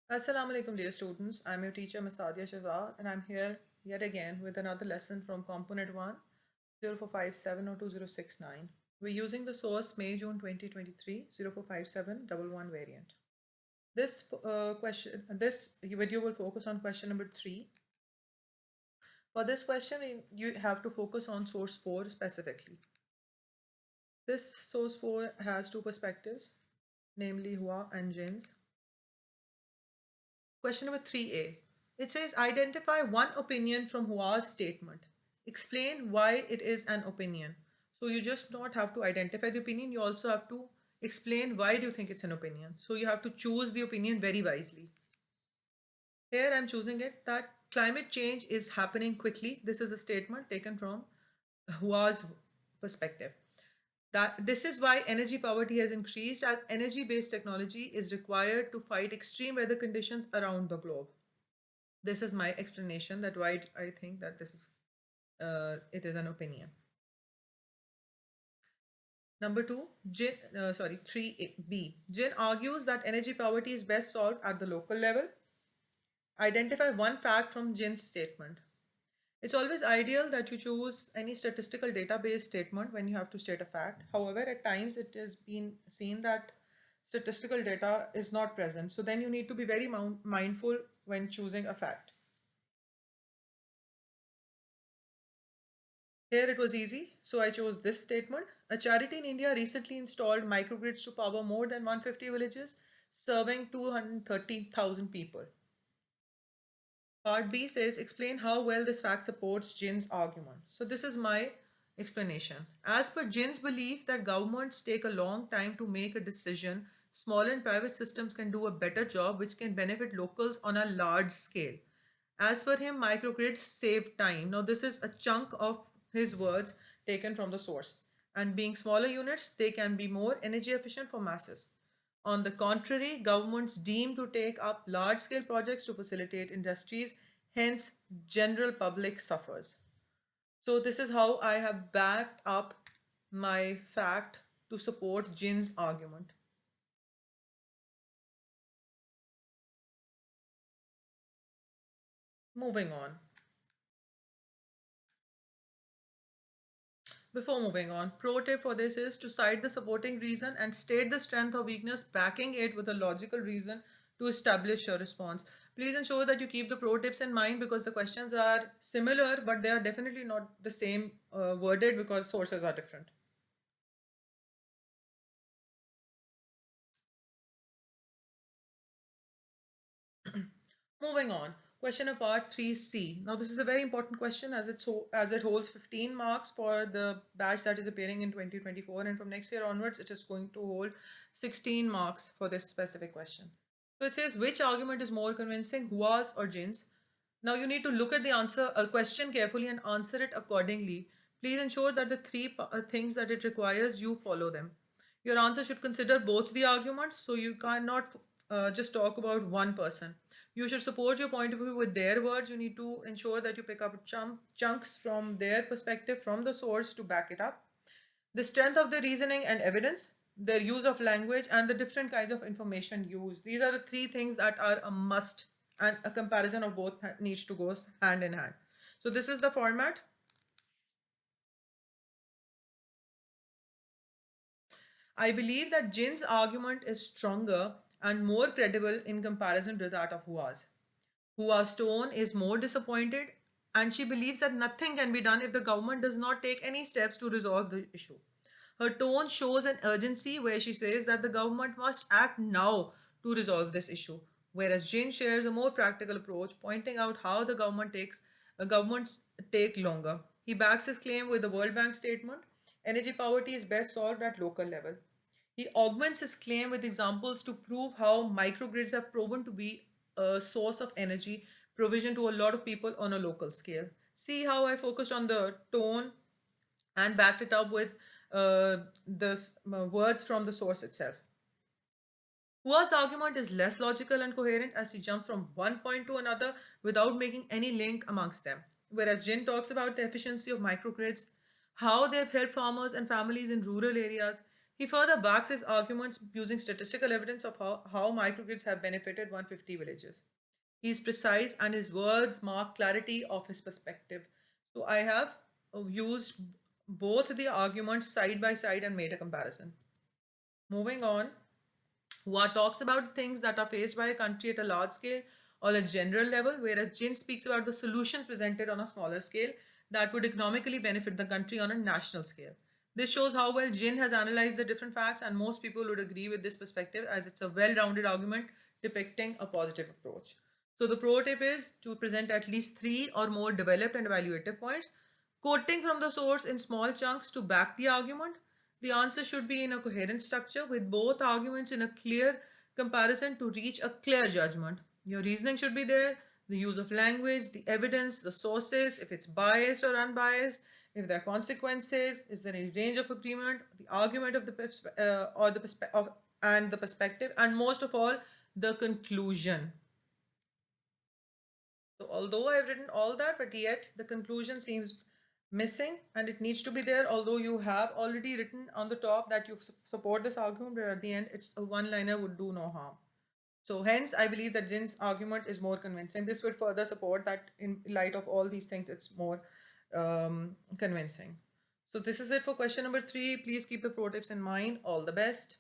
Assalamu alaikum, dear students. I'm your teacher, Ms. Sadia Shahzad, and I'm here yet again with another lesson from Component 1, 0457 We're using the source May June 2023 045711 variant. This video will focus on question number 3. For this question, you have to focus on source 4 specifically. This source 4 has two perspectives, namely Hua and Jin's. Question number 3a. It says identify one opinion from Hua's statement. Explain why it is an opinion. So you just not have to identify the opinion, you also have to explain why do you think it's an opinion. So you have to choose the opinion very wisely. Here I'm choosing it that climate change is happening quickly. This is a statement taken from Hua's perspective. That this is why energy poverty has increased as energy based technology is required to fight extreme weather conditions around the globe. This is my explanation that why I think that this is it is an opinion. Number two, 3b. Jin argues that energy poverty is best solved at the local level. Identify one fact from Jin's statement. It's always ideal that you choose any statistical database statement when you have to state a fact. However, at times it has been seen that statistical data is not present. So then you need to be very mindful when choosing a fact. Here it was easy, so I chose this statement. A charity in India recently installed microgrids to power more than 150 villages, serving 230,000 people. Part B says, explain how well this fact supports Jin's argument. So this is my explanation. As per Jin's belief that governments take a long time to make a decision, small and private systems can do a better job which can benefit locals on a large scale. As for him, microgrids save time. Now, this is a chunk of his words taken from the source. And being smaller units, they can be more energy efficient for masses. On the contrary, governments deem to take up large scale projects to facilitate industries, hence, general public suffers. So, this is how I have backed up my fact to support Jin's argument. Moving on. Before moving on, pro tip for this is to cite the supporting reason and state the strength or weakness, backing it with a logical reason to establish your response. Please ensure that you keep the pro tips in mind because the questions are similar, but they are definitely not the same worded because sources are different. Moving on, question of part 3C. Now, this is a very important question as it holds 15 marks for the batch that is appearing in 2024, and from next year onwards, it is going to hold 16 marks for this specific question. So it says, which argument is more convincing, Hua's or Jin's? Now you need to look at the answer, a question carefully and answer it accordingly. Please ensure that the three things that it requires, you follow them. Your answer should consider both the arguments, so you cannot just talk about one person. You should support your point of view with their words. You need to ensure that you pick up chunks from their perspective, from the source to back it up. The strength of the reasoning and evidence, their use of language, and the different kinds of information used. These are the three things that are a must, and a comparison of both needs to go hand in hand. So, this is the format. I believe that Jin's argument is stronger and more credible in comparison to that of Hua's. Hua's tone is more disappointed, and she believes that nothing can be done if the government does not take any steps to resolve the issue. Her tone shows an urgency where she says that the government must act now to resolve this issue, whereas Jin shares a more practical approach, pointing out how the governments take longer. He backs his claim with the World Bank statement, energy poverty is best solved at local level. He augments his claim with examples to prove how microgrids have proven to be a source of energy provision to a lot of people on a local scale. See how I focused on the tone and backed it up with the words from the source itself. Hua's argument is less logical and coherent as he jumps from one point to another without making any link amongst them. Whereas Jin talks about the efficiency of microgrids, how they've helped farmers and families in rural areas. He further backs his arguments using statistical evidence of how microgrids have benefited 150 villages. He is precise and his words mark clarity of his perspective. So I have used both the arguments side by side and made a comparison. Moving on, Hua talks about things that are faced by a country at a large scale or a general level, whereas Jin speaks about the solutions presented on a smaller scale that would economically benefit the country on a national scale. This shows how well Jin has analyzed the different facts, and most people would agree with this perspective as it's a well rounded argument depicting a positive approach. So, the pro tip is to present at least three or more developed and evaluative points, quoting from the source in small chunks to back the argument. The answer should be in a coherent structure with both arguments in a clear comparison to reach a clear judgment. Your reasoning should be there, the use of language, the evidence, the sources, if it's biased or unbiased, if there are consequences, is there any range of agreement, the argument of the or the of and the perspective, and most of all, the conclusion. So although I've written all that, but yet the conclusion seems missing and it needs to be there. Although you have already written on the top that you support this argument, but at the end, it's a one-liner would do no harm. So hence, I believe that Jin's argument is more convincing. This would further support that in light of all these things, it's more convincing. So this is it for question number 3. Please keep the pro tips in mind. All the best.